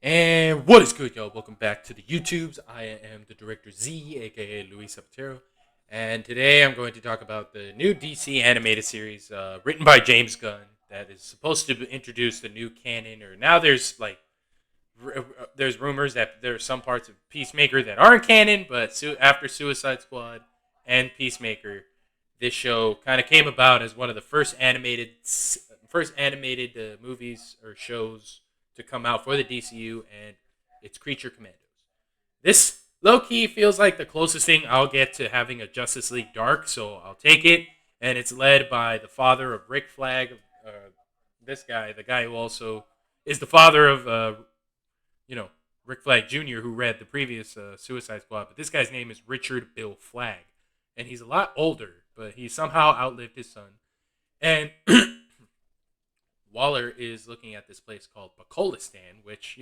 And what is good, y'all? Welcome back to the YouTubes. I am the director Z, aka Luis Zapatero, and today I'm going to talk about the new DC animated series written by James Gunn that is supposed to introduce the new canon. Or now there's there's rumors that there are some parts of Peacemaker that aren't canon, but after Suicide Squad and Peacemaker, this show kind of came about as one of the first animated movies or shows to come out for the DCU, and it's Creature Commandos. This low key feels like the closest thing I'll get to having a Justice League Dark, so I'll take it. And it's led by the father of Rick Flag, this guy, the guy who also is the father of you know, Rick Flag Jr., who read the previous Suicide Squad. But this guy's name is Richard Bill Flag. And he's a lot older, but he somehow outlived his son. And Waller is looking at this place called Bakolistan, which,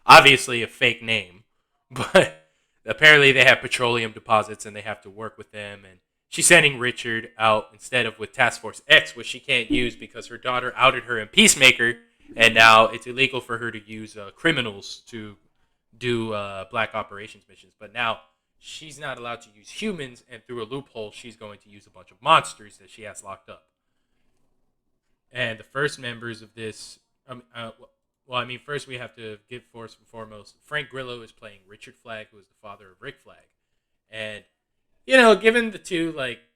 obviously a fake name. But apparently they have petroleum deposits and they have to work with them. And she's sending Richard out instead of with Task Force X, which she can't use because her daughter outed her in Peacemaker, and now it's illegal for her to use criminals to do black operations missions. But now she's not allowed to use humans, and through a loophole, she's going to use a bunch of monsters that she has locked up. And the first members of this, first we have to give first and foremost, Frank Grillo is playing Richard Flag, who is the father of Rick Flag. And, given the two,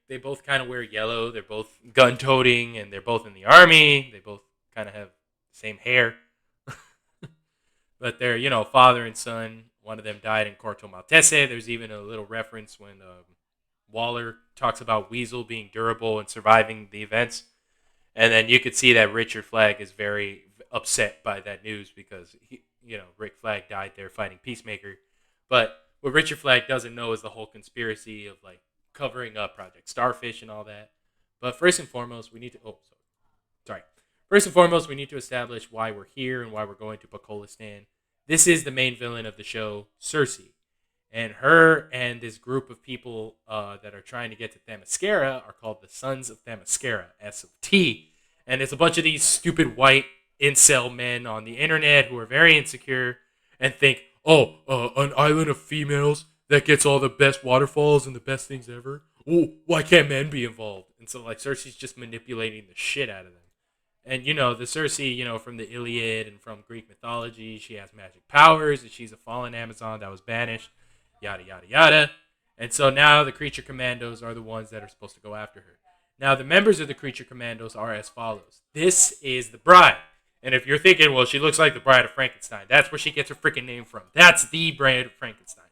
they both kind of wear yellow, they're both gun-toting, and they're both in the army, they both kind of have same hair. But they're, father and son. One of them died in Corto Maltese. There's even a little reference when Waller talks about Weasel being durable and surviving the events. And then you could see that Richard Flag is very upset by that news because, Rick Flag died there fighting Peacemaker. But what Richard Flag doesn't know is the whole conspiracy of, covering up Project Starfish and all that. But first and foremost, we need to... Oh, sorry. First and foremost, we need to establish why we're here and why we're going to Bakolistan. This is the main villain of the show, Cersei. And her and this group of people that are trying to get to Themyscira are called the Sons of Themyscira, S of T. And it's a bunch of these stupid white incel men on the internet who are very insecure and think, an island of females that gets all the best waterfalls and the best things ever. Oh, why can't men be involved? And so, Cersei's just manipulating the shit out of them. And, the Cersei, from the Iliad and from Greek mythology, she has magic powers, and she's a fallen Amazon that was banished, yada, yada, yada. And so now the Creature Commandos are the ones that are supposed to go after her. Now, the members of the Creature Commandos are as follows. This is the bride. And if you're thinking, well, she looks like the Bride of Frankenstein, that's where she gets her freaking name from. That's the Bride of Frankenstein.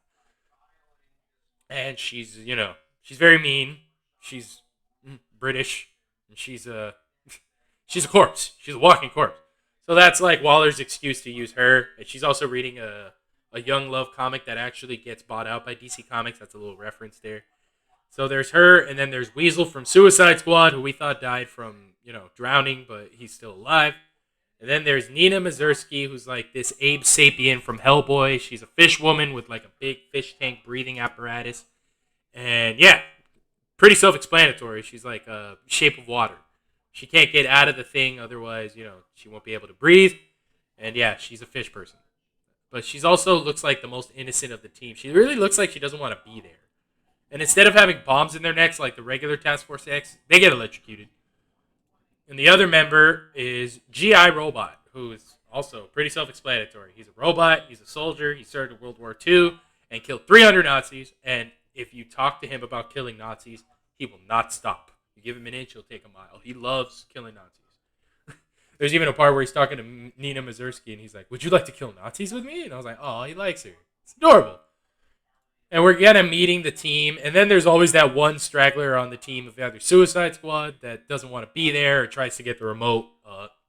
And she's, she's very mean. She's British. And she's a corpse. She's a walking corpse. So that's Waller's excuse to use her. And she's also reading a Young Love comic that actually gets bought out by DC Comics. That's a little reference there. So there's her, and then there's Weasel from Suicide Squad, who we thought died from, drowning, but he's still alive. And then there's Nina Mazursky, who's this Abe Sapien from Hellboy. She's a fish woman with a big fish tank breathing apparatus. And yeah, pretty self-explanatory. She's a shape of water. She can't get out of the thing, otherwise, she won't be able to breathe. And yeah, she's a fish person. But she's also looks like the most innocent of the team. She really looks like she doesn't want to be there. And instead of having bombs in their necks like the regular Task Force X, they get electrocuted. And the other member is G.I. Robot, who is also pretty self-explanatory. He's a robot, he's a soldier, he served in World War II and killed 300 Nazis. And if you talk to him about killing Nazis, he will not stop. You give him an inch, he'll take a mile. He loves killing Nazis. There's even a part where he's talking to Nina Mazursky, and he's like, would you like to kill Nazis with me? And I was like, oh, he likes her. It's adorable. And we're kind of meeting the team. And then there's always that one straggler on the team of either Suicide Squad that doesn't want to be there or tries to get the remote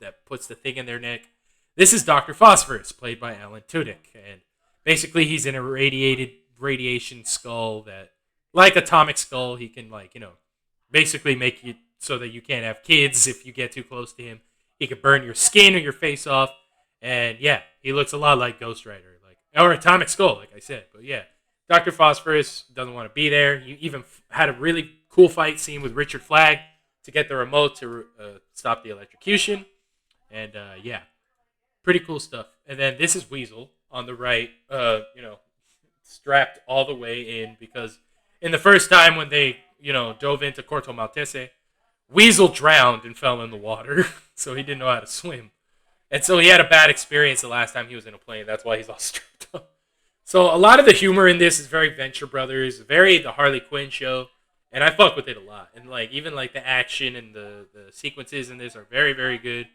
that puts the thing in their neck. This is Dr. Phosphorus, played by Alan Tudyk. And basically he's in a radiation skull that, like Atomic Skull, he can, basically make you so that you can't have kids if you get too close to him. He could burn your skin or your face off. And yeah, he looks a lot like Ghost Rider. Or Atomic Skull, like I said. But yeah. Dr. Phosphorus doesn't want to be there. He even had a really cool fight scene with Richard Flag to get the remote to stop the electrocution. And yeah, pretty cool stuff. And then this is Weasel on the right, strapped all the way in because in the first time when they, dove into Corto Maltese, Weasel drowned and fell in the water, so he didn't know how to swim. And so he had a bad experience the last time he was in a plane. That's why he's all strapped up. So a lot of the humor in this is very Venture Brothers, very the Harley Quinn show, and I fuck with it a lot. And like even like the action and the sequences in this are very very good.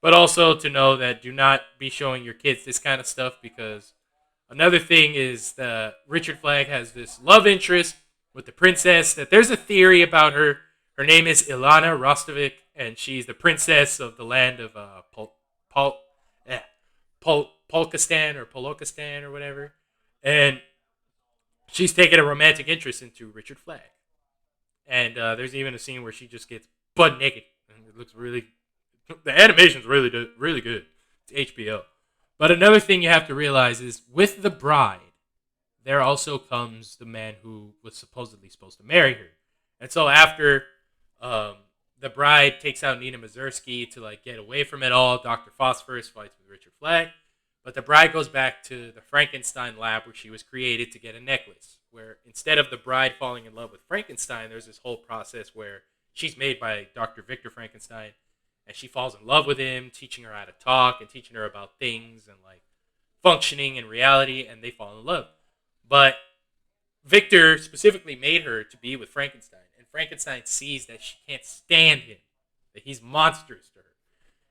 But also to know that do not be showing your kids this kind of stuff because another thing is that Richard Flagg has this love interest with the princess. That there's a theory about her. Her name is Ilana Rostovic, and she's the princess of the land of Pol, eh, Polkistan or Polokistan or whatever. And she's taken a romantic interest into Richard Flagg. And there's even a scene where she just gets butt naked. And it looks really... The animation's really good. It's HBO. But another thing you have to realize is with the bride, there also comes the man who was supposedly supposed to marry her. And so after the bride takes out Nina Mazursky to like get away from it all, Dr. Phosphorus fights with Richard Flagg. But the bride goes back to the Frankenstein lab where she was created to get a necklace. Where instead of the bride falling in love with Frankenstein, there's this whole process where she's made by Dr. Victor Frankenstein. And she falls in love with him, teaching her how to talk and teaching her about things and like functioning in reality. And they fall in love. But Victor specifically made her to be with Frankenstein. And Frankenstein sees that she can't stand him. That he's monstrous to her.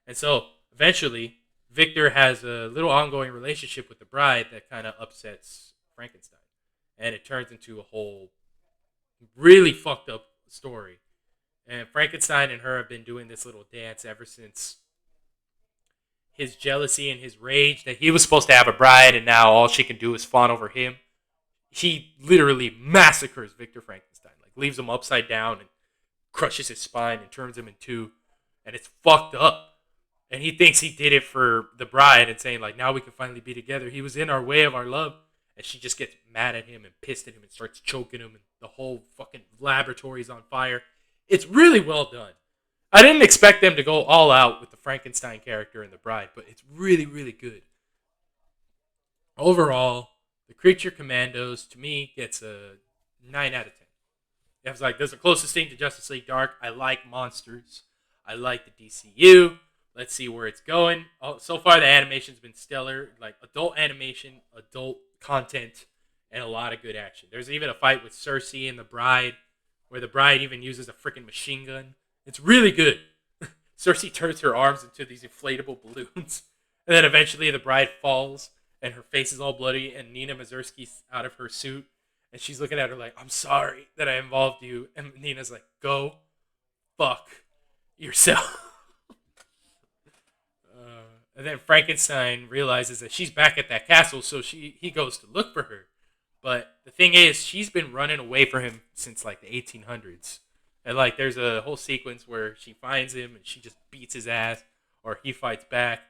And so eventually Victor has a little ongoing relationship with the bride that kind of upsets Frankenstein. And it turns into a whole really fucked up story. And Frankenstein and her have been doing this little dance ever since his jealousy and his rage that he was supposed to have a bride and now all she can do is fawn over him. He literally massacres Victor Frankenstein. Like leaves him upside down and crushes his spine and turns him in two. And it's fucked up. And he thinks he did it for the bride and saying, like, now we can finally be together. He was in our way of our love. And she just gets mad at him and pissed at him and starts choking him. And the whole fucking laboratory's on fire. It's really well done. I didn't expect them to go all out with the Frankenstein character and the bride, but it's really, really good. Overall, the Creature Commandos, to me, gets a 9 out of 10. It's like, there's the closest thing to Justice League Dark. I like monsters. I like the DCU. Let's see where it's going. So far, the animation's been stellar. Like, adult animation, adult content, and a lot of good action. There's even a fight with Cersei and the bride, where the bride even uses a freaking machine gun. It's really good. Cersei turns her arms into these inflatable balloons. And then eventually the bride falls, and her face is all bloody, and Nina Mazursky's out of her suit. And she's looking at her like, I'm sorry that I involved you. And Nina's like, go fuck yourself. And then Frankenstein realizes that she's back at that castle, so he goes to look for her. But the thing is, she's been running away from him since like the 1800s. And like there's a whole sequence where she finds him and she just beats his ass, or he fights back.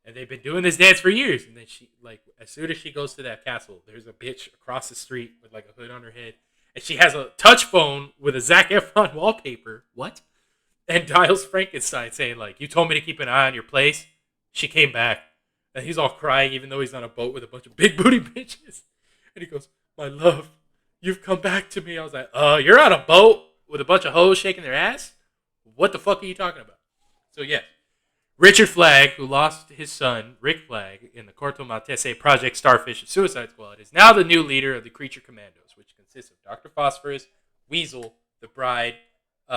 And they've been doing this dance for years. And then she, like, as soon as she goes to that castle, there's a bitch across the street with like a hood on her head. And she has a touch phone with a Zac Efron wallpaper. What? And dials Frankenstein saying like, you told me to keep an eye on your place. She came back, and he's all crying, even though he's on a boat with a bunch of big booty bitches. And he goes, my love, you've come back to me. I was like, you're on a boat with a bunch of hoes shaking their ass? What the fuck are you talking about? So, yeah. Richard Flagg, who lost his son, Rick Flagg, in the Corto Maltese Project Starfish Suicide Squad, is now the new leader of the Creature Commandos, which consists of Dr. Phosphorus, Weasel, the bride,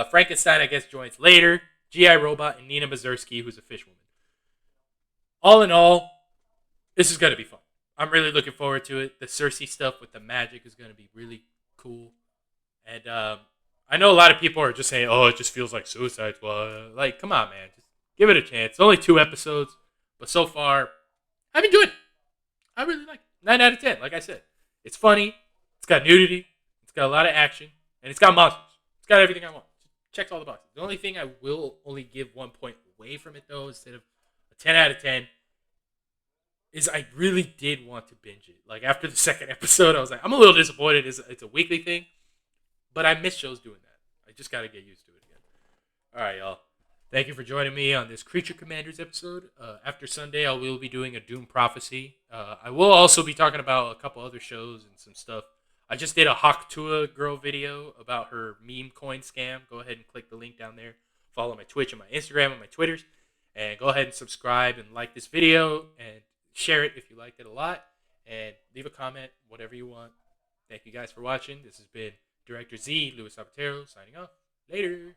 Frankenstein, I guess, joins later, G.I. Robot, and Nina Mazursky, who's a fish woman. All in all, this is going to be fun. I'm really looking forward to it. The Cersei stuff with the magic is going to be really cool. And I know a lot of people are just saying, oh, it just feels like Suicide Squad. Like, come on, man. Just give it a chance. It's only 2 episodes. But so far, I've enjoyed it. I really like it. 9 out of 10, like I said. It's funny. It's got nudity. It's got a lot of action. And it's got monsters. It's got everything I want. It checks all the boxes. The only thing I will only give 1 point away from it, though, instead of a 10 out of 10, is I really did want to binge it. Like, after the second episode, I was like, I'm a little disappointed. It's a weekly thing, but I miss shows doing that. I just got to get used to it again. All right, y'all. Thank you for joining me on this Creature Commanders episode. After Sunday, I will be doing a Doom Prophecy. I will also be talking about a couple other shows and some stuff. I just did a Tuah girl video about her meme coin scam. Go ahead and click the link down there. Follow my Twitch and my Instagram and my Twitters. And go ahead and subscribe and like this video and share it if you liked it a lot. And leave a comment, whatever you want. Thank you guys for watching. This has been Director Z, Luis Zapatero, signing off. Later.